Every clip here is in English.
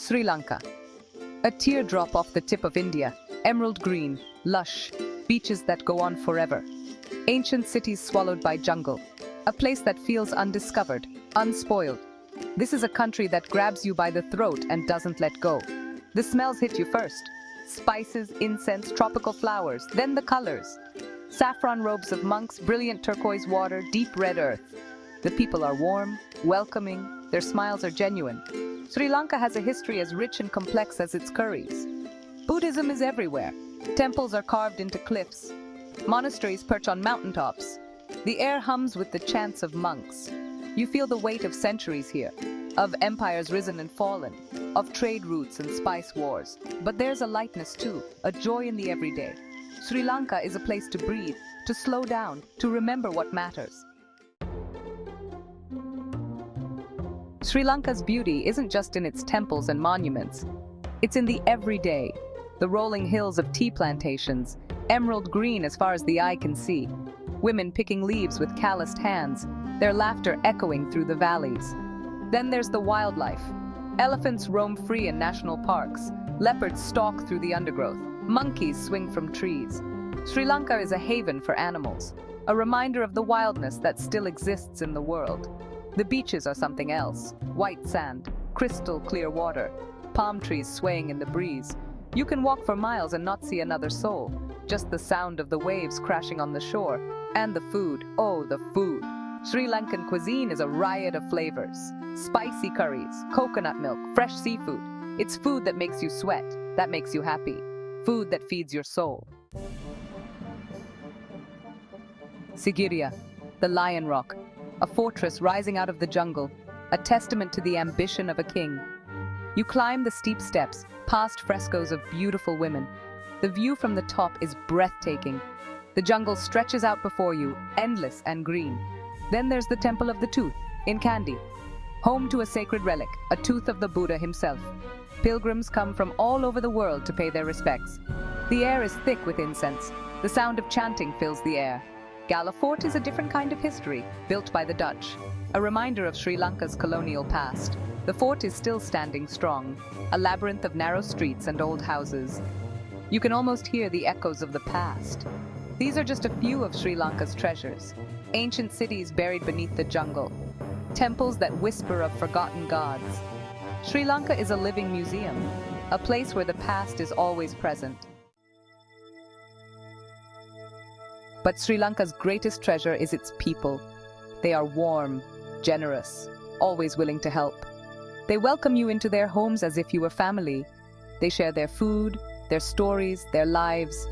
Sri Lanka. A teardrop off the tip of India, emerald green, lush, beaches that go on forever. Ancient cities swallowed by jungle. A place that feels undiscovered, unspoiled. This is a country that grabs you by the throat and doesn't let go. The smells hit you first. Spices, incense, tropical flowers, then the colors. Saffron robes of monks, brilliant turquoise water, deep red earth. The people are warm, welcoming, their smiles are genuine. Sri Lanka has a history as rich and complex as its curries. Buddhism is everywhere. Temples are carved into cliffs. Monasteries perch on mountaintops. The air hums with the chants of monks. You feel the weight of centuries here, of empires risen and fallen, of trade routes and spice wars. But there's a lightness too, a joy in the everyday. Sri Lanka is a place to breathe, to slow down, to remember what matters. Sri Lanka's beauty isn't just in its temples and monuments. It's in the everyday, the rolling hills of tea plantations, emerald green as far as the eye can see, women picking leaves with calloused hands, their laughter echoing through the valleys. Then there's the wildlife. Elephants roam free in national parks, leopards stalk through the undergrowth, monkeys swing from trees. Sri Lanka is a haven for animals, a reminder of the wildness that still exists in the world. The beaches are something else. White sand, crystal clear water, palm trees swaying in the breeze. You can walk for miles and not see another soul, just the sound of the waves crashing on the shore. And the food, oh, the food. Sri Lankan cuisine is a riot of flavors. Spicy curries, coconut milk, fresh seafood. It's food that makes you sweat, that makes you happy. Food that feeds your soul. Sigiriya, the Lion Rock, a fortress rising out of the jungle, a testament to the ambition of a king. You climb the steep steps, past frescoes of beautiful women. The view from the top is breathtaking. The jungle stretches out before you, endless and green. Then there's the Temple of the Tooth, in Kandy, home to a sacred relic, a tooth of the Buddha himself. Pilgrims come from all over the world to pay their respects. The air is thick with incense. The sound of chanting fills the air. Gala Fort is a different kind of history, built by the Dutch, a reminder of Sri Lanka's colonial past. The fort is still standing strong, a labyrinth of narrow streets and old houses. You can almost hear the echoes of the past. These are just a few of Sri Lanka's treasures. Ancient cities buried beneath the jungle. Temples that whisper of forgotten gods. Sri Lanka is a living museum, a place where the past is always present. But Sri Lanka's greatest treasure is its people. They are warm, generous, always willing to help. They welcome you into their homes as if you were family. They share their food, their stories, their lives.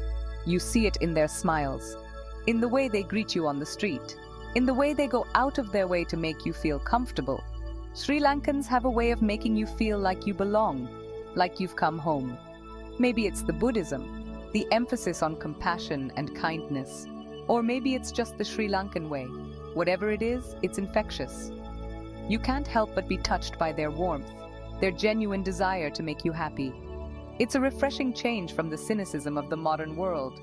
You see it in their smiles, in the way they greet you on the street, in the way they go out of their way to make you feel comfortable. Sri Lankans have a way of making you feel like you belong, like you've come home. Maybe it's the Buddhism, the emphasis on compassion and kindness. Or maybe it's just the Sri Lankan way. Whatever it is, it's infectious. You can't help but be touched by their warmth, their genuine desire to make you happy. It's a refreshing change from the cynicism of the modern world.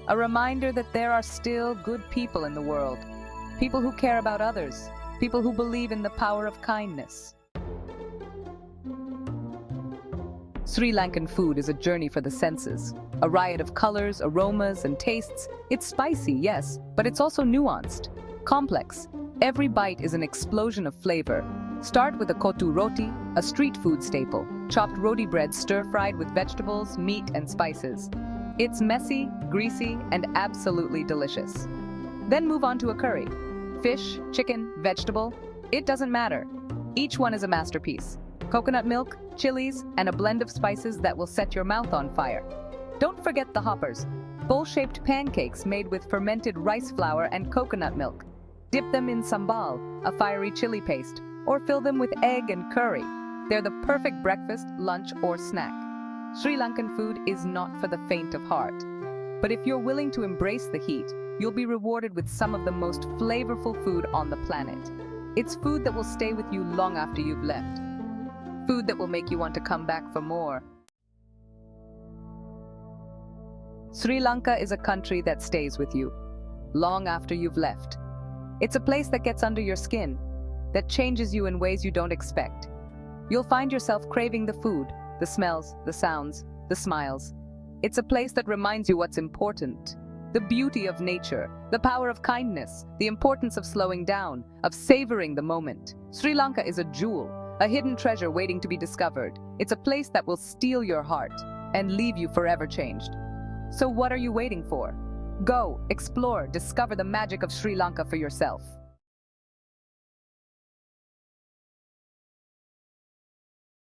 A reminder that there are still good people in the world. People who care about others. People who believe in the power of kindness. Sri Lankan food is a journey for the senses. A riot of colors, aromas, and tastes. It's spicy, yes, but it's also nuanced, complex. Every bite is an explosion of flavor. Start with a kotu roti, a street food staple. Chopped roti bread stir-fried with vegetables, meat, and spices. It's messy, greasy, and absolutely delicious. Then move on to a curry. Fish, chicken, vegetable, it doesn't matter. Each one is a masterpiece. Coconut milk, chilies, and a blend of spices that will set your mouth on fire. Don't forget the hoppers, bowl-shaped pancakes made with fermented rice flour and coconut milk. Dip them in sambal, a fiery chili paste, or fill them with egg and curry. They're the perfect breakfast, lunch, or snack. Sri Lankan food is not for the faint of heart. But if you're willing to embrace the heat, you'll be rewarded with some of the most flavorful food on the planet. It's food that will stay with you long after you've left. Food that will make you want to come back for more. Sri Lanka is a country that stays with you, long after you've left. It's a place that gets under your skin, that changes you in ways you don't expect. You'll find yourself craving the food, the smells, the sounds, the smiles. It's a place that reminds you what's important. The beauty of nature, the power of kindness, the importance of slowing down, of savoring the moment. Sri Lanka is a jewel, a hidden treasure waiting to be discovered. It's a place that will steal your heart and leave you forever changed. So what are you waiting for? Go, explore, discover the magic of Sri Lanka for yourself.